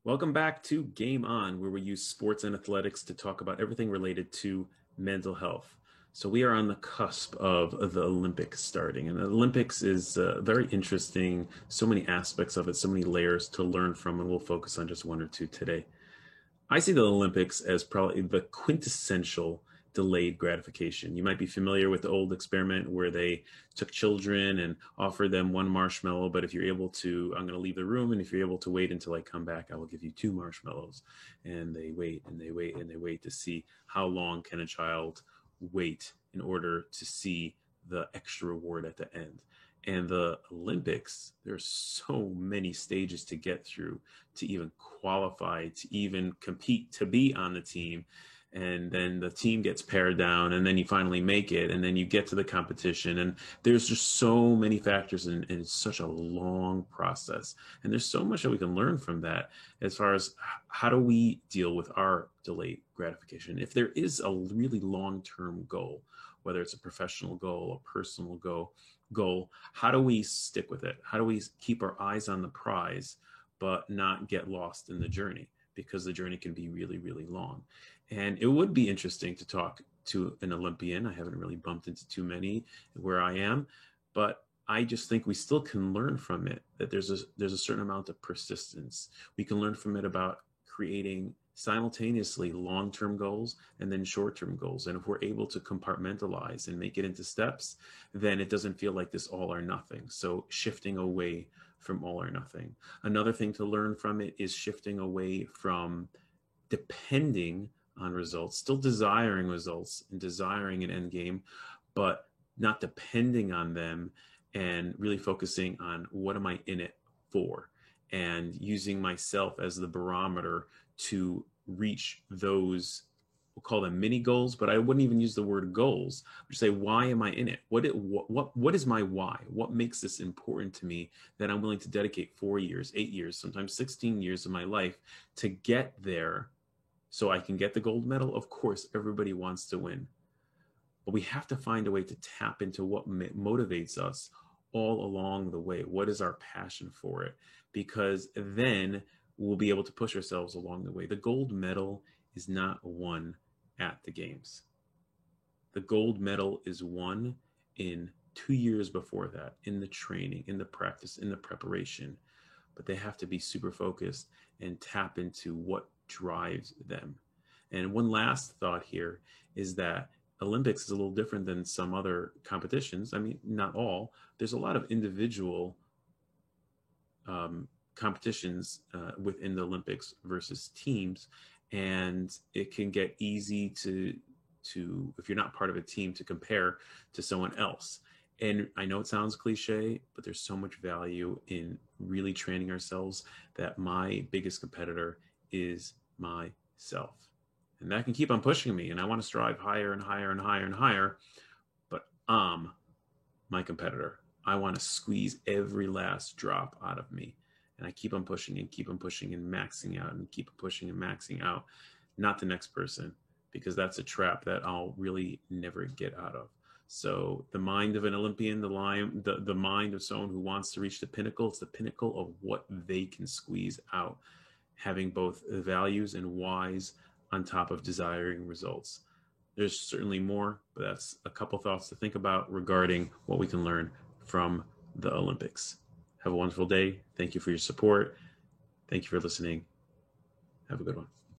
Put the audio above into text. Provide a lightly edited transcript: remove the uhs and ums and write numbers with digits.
Welcome back to Game On, where we use sports and athletics to talk about everything related to mental health. So we are on the cusp of the Olympics starting, and the Olympics is very interesting. So many aspects of it, so many layers to learn from, and we'll focus on just one or two today. I see the Olympics as probably the quintessential delayed gratification. You might be familiar with the old experiment where they took children and offered them one marshmallow, but if you're able to, I'm going to leave the room, and if you're able to wait until I come back, I will give you two marshmallows. And they wait and they wait and they wait to see how long can a child wait in order to see the extra reward at the end. And the Olympics, there's so many stages to get through to even qualify, to even compete, to be on the team. And then the team gets pared down, and then you finally make it, and then you get to the competition. And there's just so many factors, and it's such a long process. And there's so much that we can learn from that as far as how do we deal with our delayed gratification. If there is a really long-term goal, whether it's a professional goal, a personal goal, how do we stick with it? How do we keep our eyes on the prize, but not get lost in the journey? Because the journey can be really, really long. And it would be interesting to talk to an Olympian. I haven't really bumped into too many where I am, but I just think we still can learn from it, that there's a certain amount of persistence. We can learn from it about creating simultaneously long-term goals and then short-term goals. And if we're able to compartmentalize and make it into steps, then it doesn't feel like this all or nothing. So shifting away from all or nothing. Another thing to learn from it is shifting away from depending on results, still desiring results and desiring an end game, but not depending on them, and really focusing on what am I in it for, and using myself as the barometer to reach those, we'll call them mini goals, but I wouldn't even use the word goals. I would say, why am I in it? What is my why? What makes this important to me that I'm willing to dedicate 4 years, 8 years, sometimes 16 years of my life to get there so I can get the gold medal? Of course, everybody wants to win, but we have to find a way to tap into what motivates us all along the way. What is our passion for it? Because then we'll be able to push ourselves along the way. The gold medal is not won at the games. The gold medal is won in 2 years before that, in the training, in the practice, in the preparation. But they have to be super focused and tap into what drives them. And one last thought here is that Olympics is a little different than some other competitions. I mean, not all. There's a lot of individual competitions within the Olympics versus teams, and it can get easy to if you're not part of a team, to compare to someone else. And I know it sounds cliche, but there's so much value in really training ourselves that my biggest competitor is myself. And that can keep on pushing me, and I want to strive higher and higher and higher and higher, but I'm my competitor. I want to squeeze every last drop out of me. And I keep on pushing and keep on pushing and maxing out and keep pushing and maxing out, not the next person, because that's a trap that I'll really never get out of. So the mind of an Olympian, the mind of someone who wants to reach the pinnacle, it's the pinnacle of what they can squeeze out, having both values and whys on top of desiring results. There's certainly more, but that's a couple thoughts to think about regarding what we can learn from the Olympics. Have a wonderful day. Thank you for your support. Thank you for listening. Have a good one.